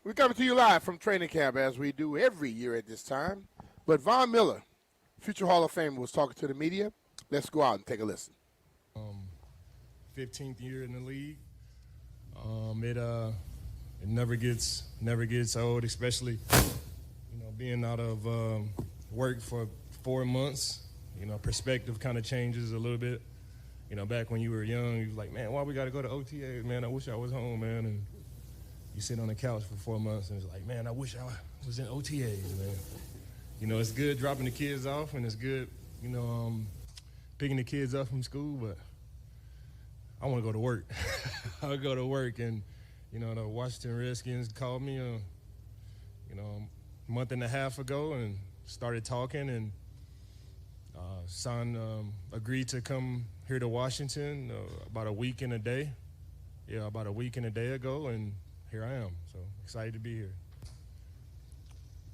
We're coming to you live from training camp as we do every year at this time. But Von Miller, future Hall of Famer, was talking to the media. Let's go out and take a listen. 15th year in the league. It never gets old, especially being out of work for 4 months. Perspective kind of changes a little bit. Back when you were young, you was like, man, why we got to go to OTA? Man, I wish I was home, man. And you sit on the couch for 4 months and it's like, man, I wish I was in OTAs, man. It's good dropping the kids off, and it's good, picking the kids up from school, but I want to go to work. I go to work, and, the Washington Redskins called me, a month and a half ago and started talking and agreed to come here to Washington about a week and a day. Yeah, about a week and a day ago, and here I am. So excited to be here.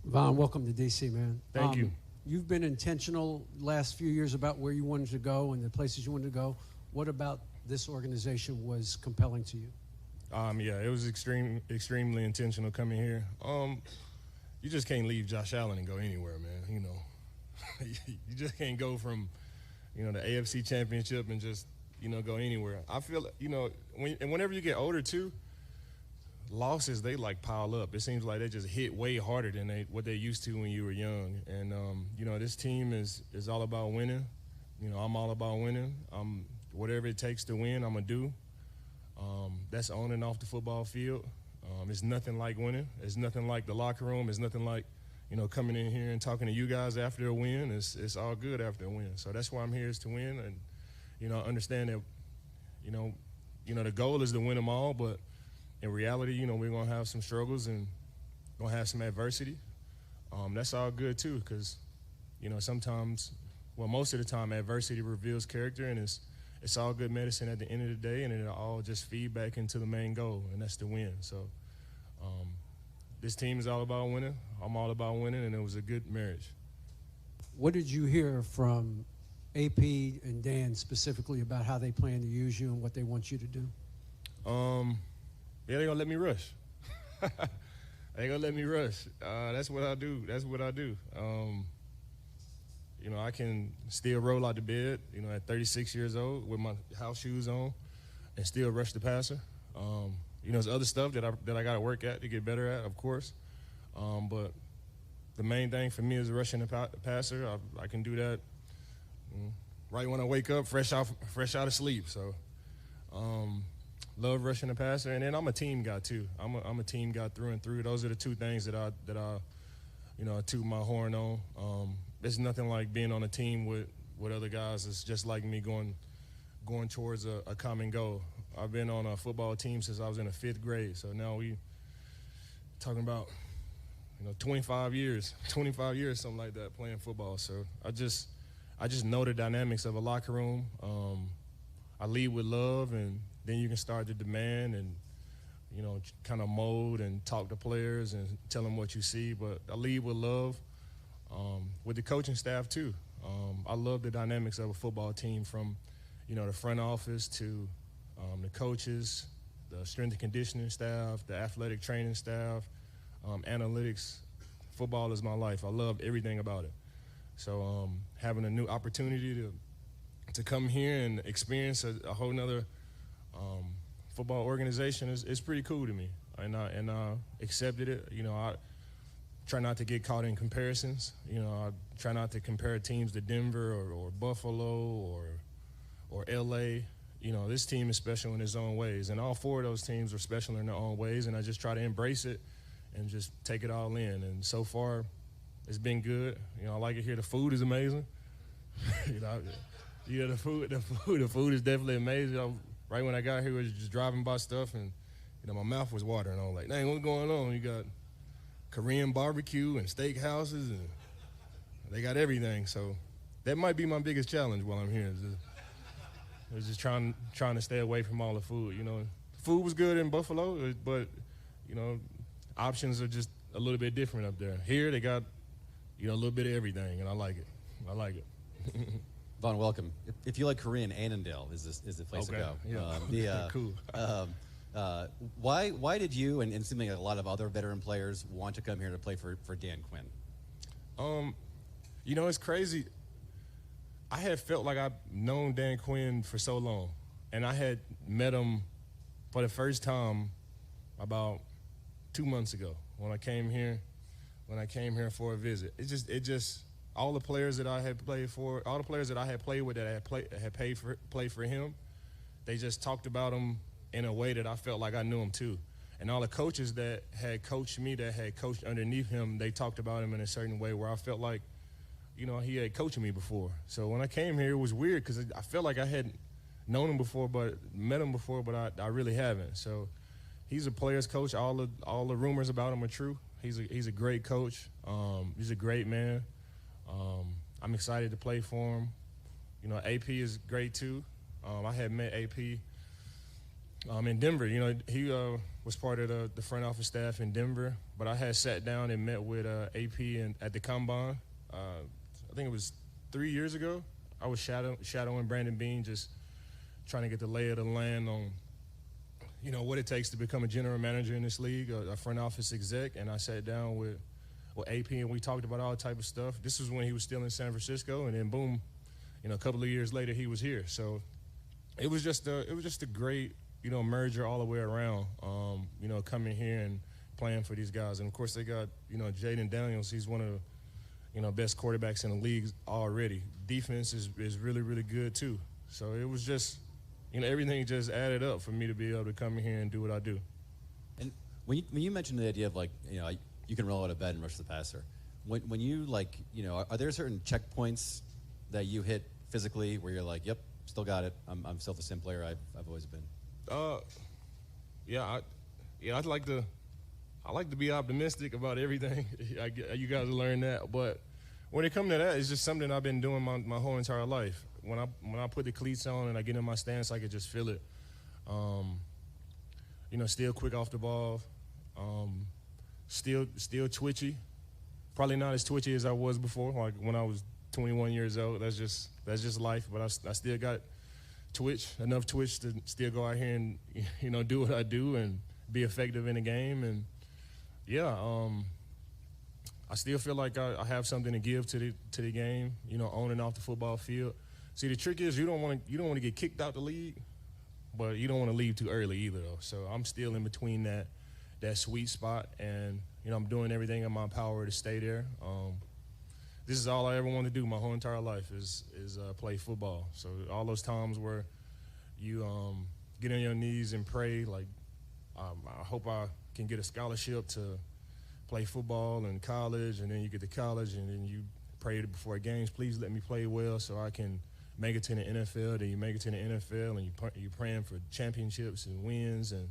Von, welcome to D.C., man. Thank you. You've been intentional last few years about where you wanted to go and the places you wanted to go. What about this organization was compelling to you? Yeah, it was extremely intentional coming here. You just can't leave Josh Allen and go anywhere, man. You just can't go from, the AFC Championship and just, go anywhere. I feel, whenever you get older too, losses, they like pile up. It seems like they just hit way harder than what they used to when you were young. And, this team is all about winning. I'm all about winning. Whatever it takes to win, I'm going to do. That's on and off the football field. It's nothing like winning. It's nothing like the locker room. It's nothing like, coming in here and talking to you guys after a win. It's all good after a win. So that's why I'm here, is to win. And, understand that, the goal is to win them all, but in reality, we're going to have some struggles and going to have some adversity. That's all good too, because, sometimes, well, most of the time, adversity reveals character, and it's all good medicine at the end of the day, and it'll all just feed back into the main goal, and that's to win. So this team is all about winning. I'm all about winning, and it was a good marriage. What did you hear from AP and Dan specifically about how they plan to use you and what they want you to do? Yeah, they're going to let me rush. They're going to let me rush. That's what I do. I can still roll out the bed, at 36 years old with my house shoes on and still rush the passer. There's other stuff that I got to work at to get better at, of course. But the main thing for me is rushing the passer. I can do that right when I wake up, fresh out of sleep. So love rushing the passer. And then I'm a team guy too. I'm a team guy through and through. Those are the two things that I toot my horn on. There's nothing like being on a team with other guys. It's just like me going towards a common goal. I've been on a football team since I was in the 5th grade. So now we talking about, 25 years, something like that, playing football. So I just know the dynamics of a locker room. I lead with love, and then you can start to demand and, kind of mold and talk to players and tell them what you see. But I lead with love. With the coaching staff too. I love the dynamics of a football team, from, the front office to the coaches, the strength and conditioning staff, the athletic training staff, analytics. Football is my life. I love everything about it. So having a new opportunity to come here and experience a whole nother football organization is pretty cool to me. And I accepted it. I try not to get caught in comparisons. I try not to compare teams to Denver or Buffalo or LA. This team is special in its own ways, and all 4 of those teams are special in their own ways, and I just try to embrace it and just take it all in. And so far, it's been good. I like it here. The food is amazing. The food is definitely amazing. Right when I got here, I was just driving by stuff, and my mouth was watering. I was like, dang, what's going on? You got Korean barbecue and steak houses, and they got everything. So that might be my biggest challenge while I'm here. Is just trying to stay away from all the food. Food was good in Buffalo, but options are just a little bit different up there. Here they got a little bit of everything, and I like it. Von, welcome. If you like Korean, Annandale is the place to go. Yeah. Cool. Why did you and it seems like a lot of other veteran players want to come here to play for Dan Quinn? It's crazy. I had felt like I've known Dan Quinn for so long, and I had met him for the first time about 2 months ago when I came here for a visit. It just all the players that I had played for, all the players that I had played with that I had played for him, they just talked about him in a way that I felt like I knew him too. And all the coaches that had coached me, that had coached underneath him, they talked about him in a certain way where I felt like, he had coached me before. So when I came here, it was weird because I felt like I hadn't known him before, but met him before, but I really haven't. So he's a player's coach. All the rumors about him are true. He's a great coach. He's a great man. I'm excited to play for him. AP is great too. I had met AP in Denver. He was part of the front office staff in Denver, but I had sat down and met with AP at the Combine. I think it was 3 years ago. I was shadowing Brandon Bean, just trying to get the lay of the land on, what it takes to become a general manager in this league, a front office exec. And I sat down with AP and we talked about all type of stuff. This was when he was still in San Francisco, and then boom, a couple of years later he was here. So it was just a great, merger all the way around. Coming here and playing for these guys, and of course they got Jaden Daniels. He's one of the best quarterbacks in the league already. Defense is really, really good too. So it was just, everything just added up for me to be able to come in here and do what I do. And when you mentioned the idea of you can roll out of bed and rush the passer, when you are there certain checkpoints that you hit physically where you're like, yep, still got it. I'm still the same player I've always been. I like to be optimistic about everything. You guys learn that, but when it comes to that, it's just something I've been doing my whole entire life. When I put the cleats on and I get in my stance, I can just feel it. Still quick off the ball, still twitchy. Probably not as twitchy as I was before, like when I was 21 years old. That's just life. But I still got enough twitch to still go out here and do what I do and be effective in the game. And I still feel like I have something to give to the game, on and off the football field. See, the trick is you don't want to get kicked out the league, but you don't want to leave too early either, though. So I'm still in between that sweet spot, and I'm doing everything in my power to stay there. This is all I ever wanted to do my whole entire life is play football. So all those times where you get on your knees and pray, like I hope I can get a scholarship to play football in college, and then you get to college, and then you pray before games, please let me play well so I can make it to the NFL. Then you make it to the NFL, and you're praying for championships and wins. And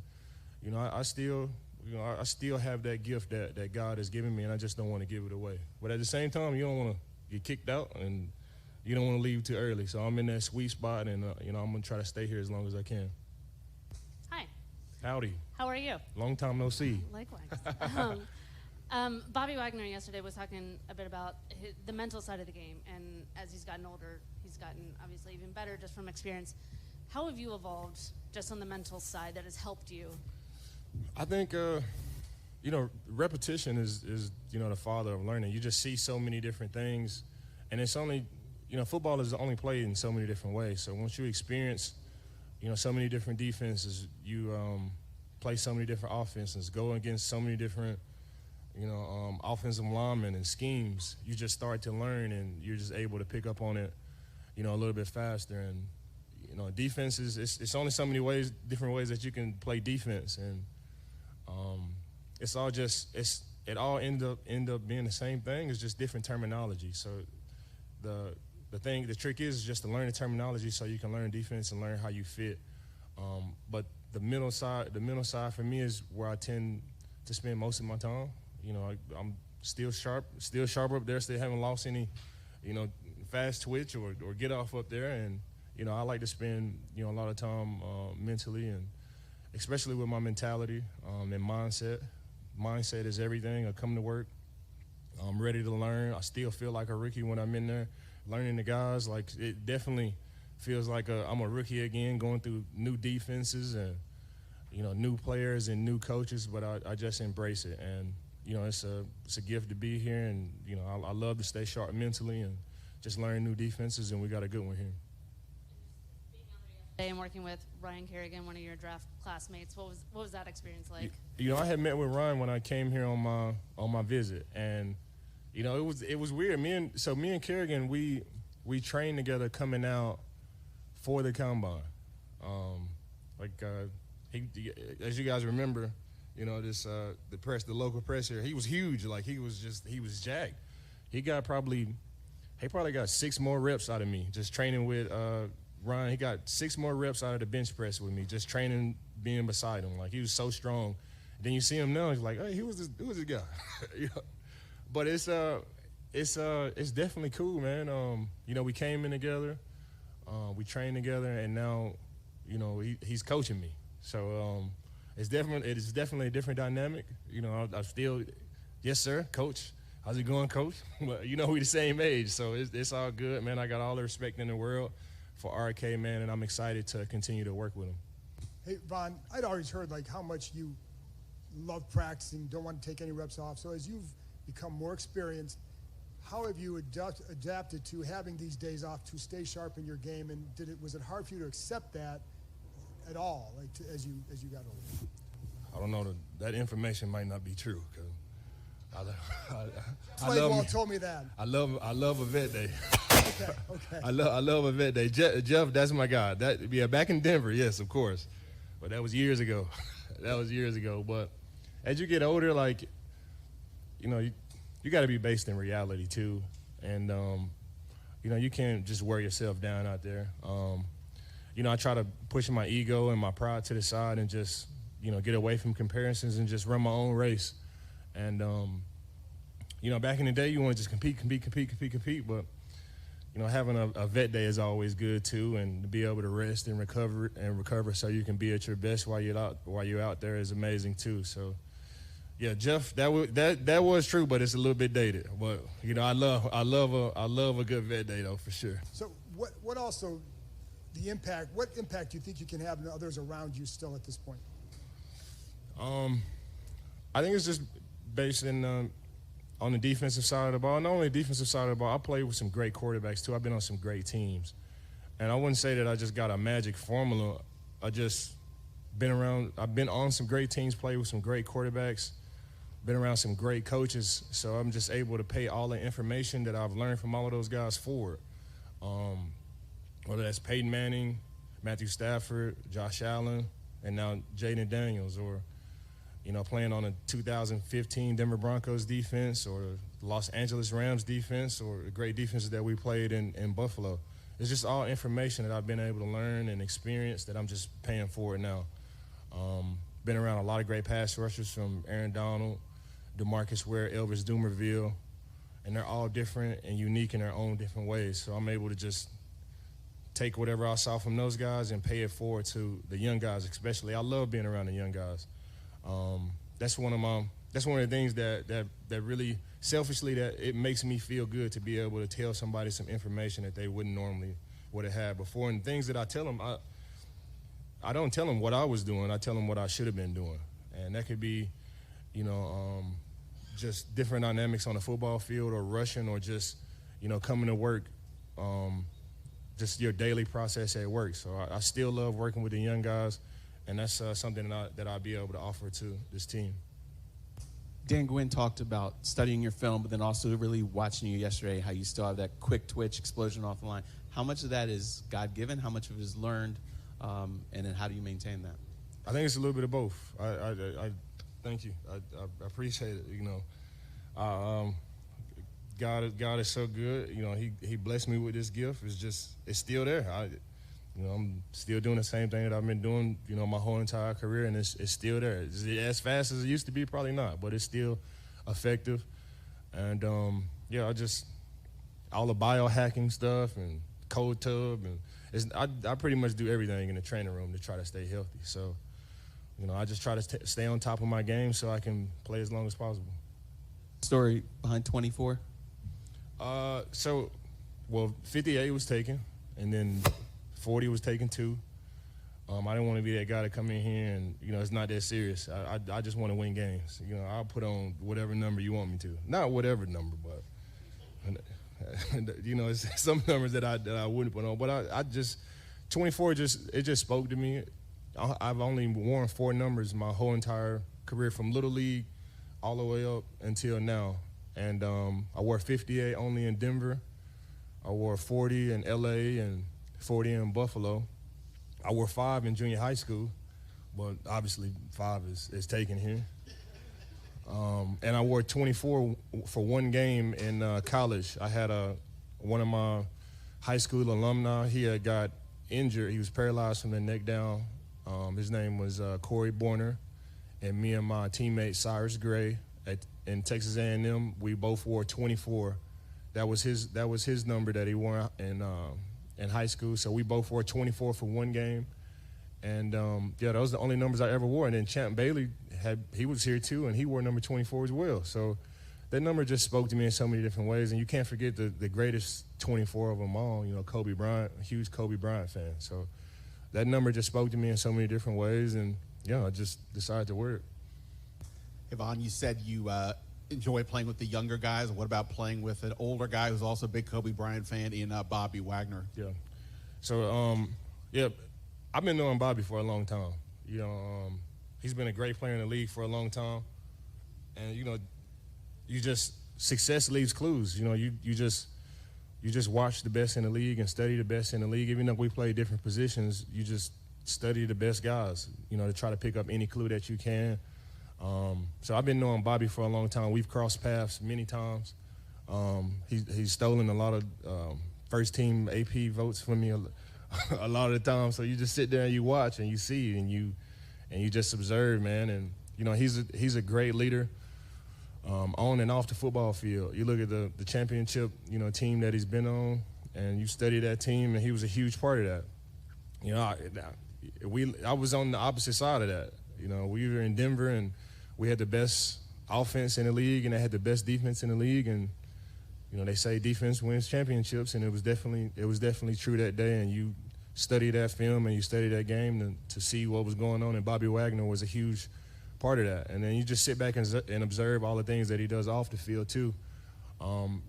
I still have that gift that God has given me, and I just don't want to give it away. But at the same time, you don't want to get kicked out, and you don't want to leave too early. So I'm in that sweet spot, and I'm gonna try to stay here as long as I can. Hi. Howdy. How are you? Long time no see. Likewise. Bobby Wagner yesterday was talking a bit about the mental side of the game, and as he's gotten older, he's gotten obviously even better just from experience. How have you evolved just on the mental side that has helped you? I think, repetition is the father of learning. You just see so many different things, and it's only, football is only played in so many different ways. So once you experience, so many different defenses, you play so many different offenses, go against so many different, offensive linemen and schemes, you just start to learn, and you're just able to pick up on it, a little bit faster. And, defense it's only so many different ways that you can play defense. And it's all just, it all end up being the same thing. It's just different terminology. So the trick is just to learn the terminology so you can learn defense and learn how you fit. But the mental side for me is where I tend to spend most of my time. I'm still sharp up there, still haven't lost any, fast twitch or get off up there. And, I like to spend, a lot of time mentally, and especially with my mentality and mindset. Mindset is everything. I come to work, I'm ready to learn. I still feel like a rookie when I'm in there learning the guys. Like, it definitely feels like I'm a rookie again, going through new defenses. And, new players and new coaches, but I just embrace it. And, it's a gift to be here. And, I love to stay sharp mentally and just learn new defenses, and we got a good one here. Today I'm working with Ryan Kerrigan, one of your draft classmates. What was that experience like? I had met with Ryan when I came here on my visit, and it was weird. Me and Kerrigan, we trained together coming out for the combine. As you guys remember, the local press here, he was huge. Like he was jacked. He probably got 6 more reps out of me just training with Ryan. He got 6 more reps out of the bench press with me, just training, being beside him. Like, he was so strong. Then you see him now, he's like, hey, who was this guy? But it's definitely cool, man. We came in together, we trained together, and now, he's coaching me. So it is definitely a different dynamic. I still, yes, sir, coach. How's it going, coach? But we the same age, so it's all good, man. I got all the respect in the world for RK, man, and I'm excited to continue to work with him. Hey, Von, I'd always heard how much you love practicing, don't want to take any reps off. So as you've become more experienced, how have you adapted to having these days off to stay sharp in your game? And was it hard for you to accept that at all, as you got older? I don't know. That information might not be true. Playboy told me that. I love a vet day. Okay. I love a vet day. Jeff, that's my guy. Back in Denver, yes, of course. But that was years ago. But as you get older, you got to be based in reality too, and you can't just wear yourself down out there. I try to push my ego and my pride to the side and just get away from comparisons and just run my own race. And back in the day, you want to just compete, but having a vet day is always good too, and to be able to rest and recover so you can be at your best while you're out there is amazing too. So, yeah, Jeff, that was true, but it's a little bit dated. But I love a good vet day though, for sure. So what also what impact do you think you can have on others around you still at this point? I think it's just based on the defensive side of the ball. Not only the defensive side of the ball, I played with some great quarterbacks too. I've been on some great teams. And I wouldn't say that I just got a magic formula. I've been on some great teams, played with some great quarterbacks, been around some great coaches. So I'm just able to pay all the information that I've learned from all of those guys forward. Whether that's Peyton Manning, Matthew Stafford, Josh Allen, and now Jaden Daniels, or playing on a 2015 Denver Broncos defense or Los Angeles Rams defense or the great defenses that we played in Buffalo. It's just all information that I've been able to learn and experience that I'm just paying forward now. Been around a lot of great pass rushers from Aaron Donald, DeMarcus Ware, Elvis Dumerville, and they're all different and unique in their own different ways. So I'm able to just take whatever I saw from those guys and pay it forward to the young guys especially. I love being around the young guys. That's one of the things that really selfishly that it makes me feel good to be able to tell somebody some information that they wouldn't normally would have had before. And things that I tell them, I don't tell them what I was doing. I tell them what I should have been doing. And that could be, just different dynamics on the football field or rushing or just, coming to work, just your daily process at work. So I still love working with the young guys. And that's something that I'll be able to offer to this team. Dan Gwynn talked about studying your film, but then also really watching you yesterday, how you still have that quick twitch explosion off the line. How much of that is God-given? How much of it is learned? And then how do you maintain that? I think it's a little bit of both. I thank you. I appreciate it. God is so good. He blessed me with this gift. It's still there. I'm still doing the same thing that I've been doing, my whole entire career, and it's still there. Is it as fast as it used to be? Probably not, but it's still effective. And, all the biohacking stuff and cold tub, and I pretty much do everything in the training room to try to stay healthy. So, I just try to stay on top of my game so I can play as long as possible. Story behind 24? 58 was taken, and then 40 was taken too. I didn't want to be that guy to come in here and, it's not that serious. I just want to win games. I'll put on whatever number you want me to. Not whatever number, but, it's some numbers that I wouldn't put on. But I just, 24 it just spoke to me. I've only worn 4 numbers my whole entire career, from Little League all the way up until now. And I wore 58 only in Denver. I wore 40 in LA and 40 in Buffalo. I wore 5 in junior high school, but obviously 5 is taken here. And I wore 24 for one game in college. I had one of my high school alumni. He had got injured. He was paralyzed from the neck down. His name was Corey Borner, and me and my teammate Cyrus Gray in Texas A&M, we both wore 24. That was his number that he wore in high school. So we both wore 24 for one game. And, those are the only numbers I ever wore. And then Champ Bailey, he was here too, and he wore number 24 as well. So that number just spoke to me in so many different ways. And you can't forget the greatest 24 of them all, Kobe Bryant, a huge Kobe Bryant fan. So that number just spoke to me in so many different ways. And, I just decided to wear it. Yvonne, you said you enjoy playing with the younger guys. What about playing with an older guy who's also a big Kobe Bryant fan in Bobby Wagner? Yeah. So, I've been knowing Bobby for a long time. He's been a great player in the league for a long time. And, success leaves clues. You just watch the best in the league and study the best in the league. Even though we play different positions, you just study the best guys, to try to pick up any clue that you can. So I've been knowing Bobby for a long time. We've crossed paths many times. He's stolen a lot of first team AP votes from me a lot of the time. So you just sit there and you watch and you see and you just observe, man. And he's a great leader on and off the football field. You look at the championship team that he's been on, and you study that team, and he was a huge part of that. I was on the opposite side of that. We were in Denver, and we had the best offense in the league, and they had the best defense in the league. And they say defense wins championships, and it was definitely true that day. And you study that film and you study that game to see what was going on. And Bobby Wagner was a huge part of that. And then you just sit back and observe all the things that he does off the field too.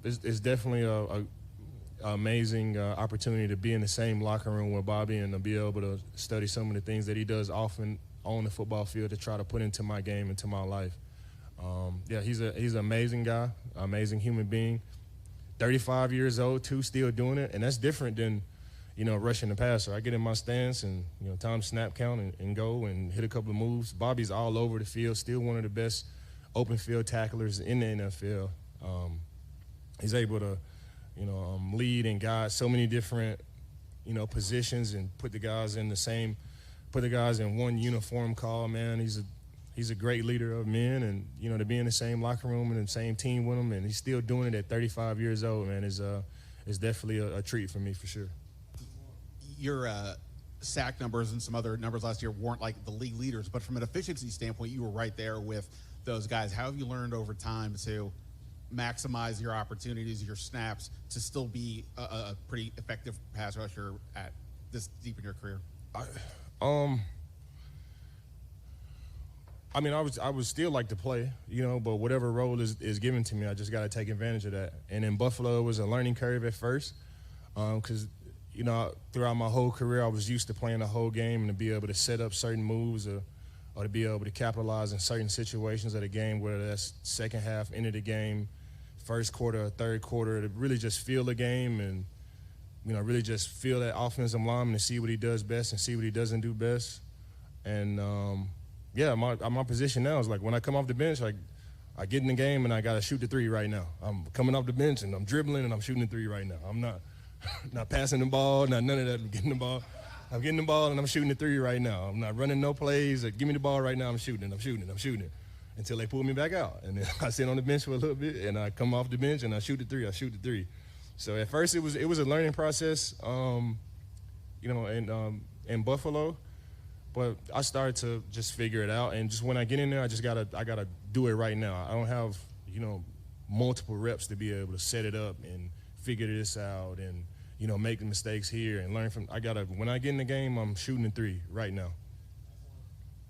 It's definitely a amazing opportunity to be in the same locker room with Bobby and to be able to study some of the things that he does often on the football field to try to put into my game, into my life. He's an amazing guy, amazing human being. 35 years old too, still doing it, and that's different than, rushing the passer. I get in my stance and, time snap count and go and hit a couple of moves. Bobby's all over the field, still one of the best open field tacklers in the NFL. He's able to, lead and guide so many different, positions and put the guys in one uniform call, man. He's a great leader of men, and, to be in the same locker room and the same team with him, and he's still doing it at 35 years old, man, is definitely a treat for me for sure. Your sack numbers and some other numbers last year weren't like the league leaders, but from an efficiency standpoint, you were right there with those guys. How have you learned over time to maximize your opportunities, your snaps, to still be a pretty effective pass rusher at this deep in your career? I would still like to play, but whatever role is given to me, I just got to take advantage of that. And in Buffalo, it was a learning curve at first, because, throughout my whole career, I was used to playing the whole game and to be able to set up certain moves or to be able to capitalize in certain situations of the game, whether that's second half, end of the game, first quarter or third quarter, to really just feel the game and, really just feel that offensive lineman and see what he does best and see what he doesn't do best. And, my position now is like when I come off the bench, I get in the game and I got to shoot the three right now. I'm coming off the bench and I'm dribbling and I'm shooting the three right now. I'm not passing the ball, not none of that. I'm getting the ball. I'm getting the ball and I'm shooting the three right now. I'm not running no plays. Give me the ball right now. I'm shooting it until they pull me back out. And then I sit on the bench for a little bit and I come off the bench and I shoot the three. So at first it was a learning process, in Buffalo. But I started to just figure it out, and just when I get in there, I gotta do it right now. I don't have, multiple reps to be able to set it up and figure this out and, make the mistakes here and learn from. When I get in the game, I'm shooting a three right now.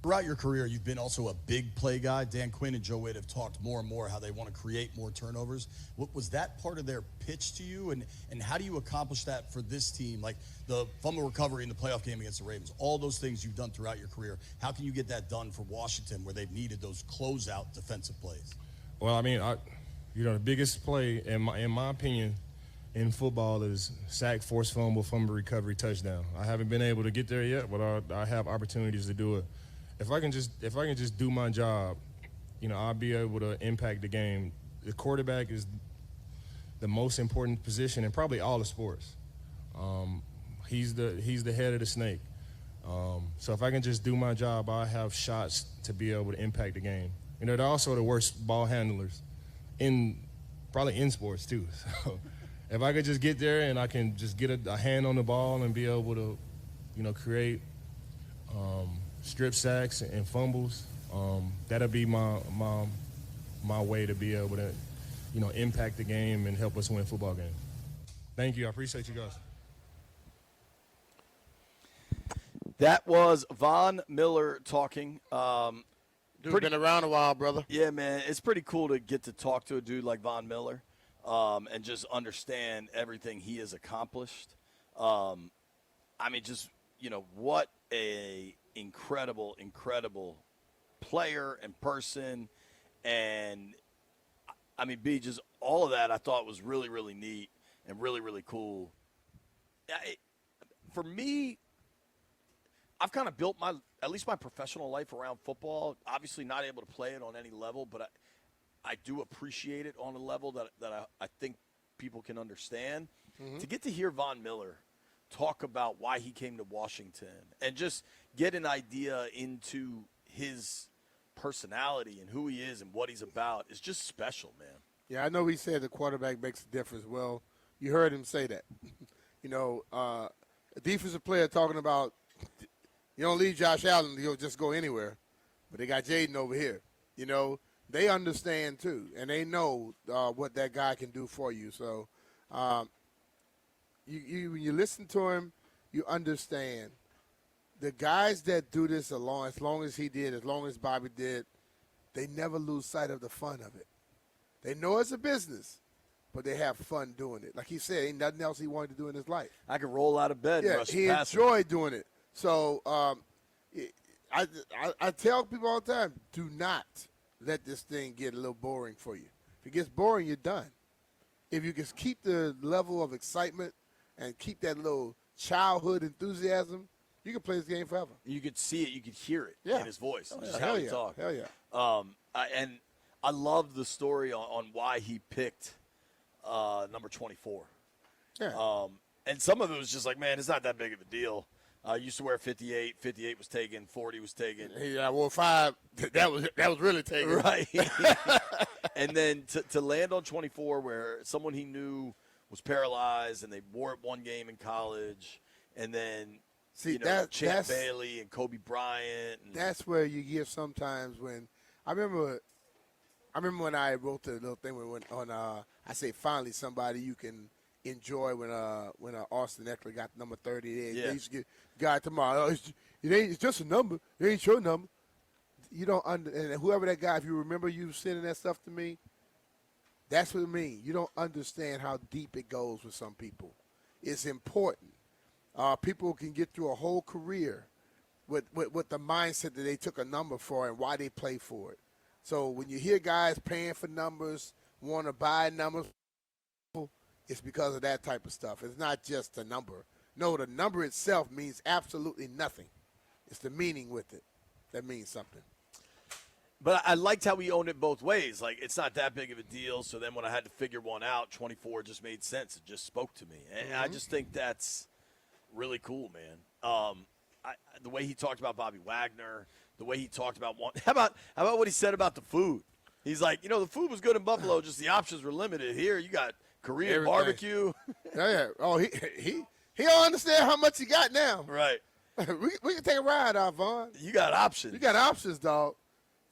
Throughout your career, you've been also a big play guy. Dan Quinn and Joe Wade have talked more and more how they want to create more turnovers. What was that part of their pitch to you, and how do you accomplish that for this team? Like the fumble recovery in the playoff game against the Ravens, all those things you've done throughout your career. How can you get that done for Washington where they've needed those closeout defensive plays? Well, I mean, the biggest play, in my opinion, in football is sack, forced fumble, fumble recovery, touchdown. I haven't been able to get there yet, but I have opportunities to do it. If I can just do my job, I'll be able to impact the game. The quarterback is the most important position in probably all the sports. He's the head of the snake. So if I can just do my job, I have shots to be able to impact the game. They're also the worst ball handlers probably in sports too. So if I could just get there and I can just get a hand on the ball and be able to, create strip sacks and fumbles, that'll be my way to be able to, impact the game and help us win football games. Thank you. I appreciate you guys. That was Von Miller talking. Dude's been around a while, brother. Yeah, man. It's pretty cool to get to talk to a dude like Von Miller and just understand everything he has accomplished. What a incredible player and person. And, B, just all of that I thought was really, really neat and really, really cool. For me, I've kind of built at least my professional life around football. Obviously not able to play it on any level, but I do appreciate it on a level that I think people can understand. Mm-hmm. To get to hear Von Miller talk about why he came to Washington and just get an idea into his personality and who he is and what he's about is just special, man. Yeah, I know he said the quarterback makes a difference. Well, you heard him say that. A defensive player talking about you don't leave Josh Allen, he'll just go anywhere. But they got Jaden over here. They understand too, and they know what that guy can do for you. So when you listen to him, you understand. The guys that do this as long as he did, as long as Bobby did, they never lose sight of the fun of it. They know it's a business, but they have fun doing it. Like he said, ain't nothing else he wanted to do in his life. I could roll out of bed. Yeah, and he enjoyed doing it. So I tell people all the time, do not let this thing get a little boring for you. If it gets boring, you're done. If you can keep the level of excitement and keep that little childhood enthusiasm, you can play this game forever. You could see it. You could hear it in his voice. Just Hell how yeah. he talked. Hell yeah. And I love the story on why he picked number 24. Yeah. And some of it was just like, man, it's not that big of a deal. I used to wear 58. 58 was taken. 40 was taken. Yeah, I wore 5. That was really taken. Right. And then to land on 24 where someone he knew was paralyzed and they wore it one game in college. And then, Champ Bailey and Kobe Bryant. That's where you give sometimes when – I remember when I wrote the little thing I say finally somebody you can – enjoy when Austin Eckler got number 30. They used to get guy tomorrow. It's just a number. It ain't your number. You don't and whoever that guy. If you remember you sending that stuff to me, that's what it means. You don't understand how deep it goes with some people. It's important. People can get through a whole career with the mindset that they took a number for and why they play for it. So when you hear guys paying for numbers, want to buy numbers. It's because of that type of stuff. It's not just a number. No, the number itself means absolutely nothing. It's the meaning with it that means something. But I liked how he owned it both ways. Like, it's not that big of a deal. So then when I had to figure one out, 24 just made sense. It just spoke to me. And I just think that's really cool, man. The way he talked about Bobby Wagner, the way he talked about – how about what he said about the food? He's like, the food was good in Buffalo, just the options were limited. Here you got – Korean barbecue. Yeah. Oh, he don't understand how much he got now. Right. we can take a ride out, Vaughn. You got options. You got options, dog.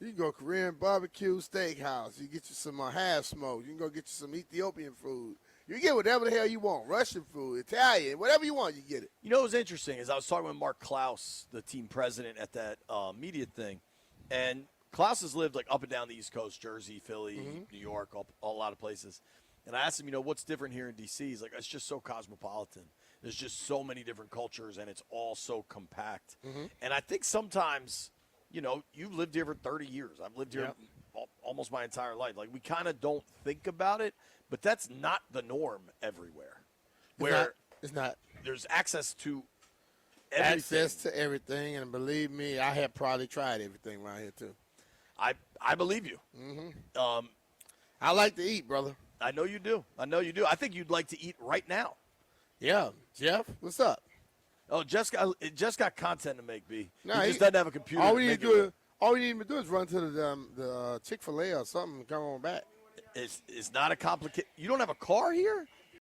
You can go Korean barbecue steakhouse. You get you some half smoke. You can go get you some Ethiopian food. You get whatever the hell you want. Russian food, Italian, whatever you want, you get it. You know what was interesting is I was talking with Mark Klaus, the team president, at that media thing, and Klaus has lived like up and down the East Coast, Jersey, Philly, New York, a lot of places. And I asked him, what's different here in D.C.? He's like, it's just so cosmopolitan. There's just so many different cultures, and it's all so compact. And I think sometimes, you've lived here for 30 years. I've lived here almost my entire life. Like, we kind of don't think about it, but that's not the norm everywhere. It's not. There's access to everything. Access to everything, and believe me, I have probably tried everything around here, too. I believe you. I like to eat, brother. I know you do. I think you'd like to eat right now. Yeah. Jeff, what's up? Oh, just got content to make, B. Nah, he just doesn't have a computer. All we need to do is run to the Chick-fil-A or something and come on back. It's not a complicated. You don't have a car here?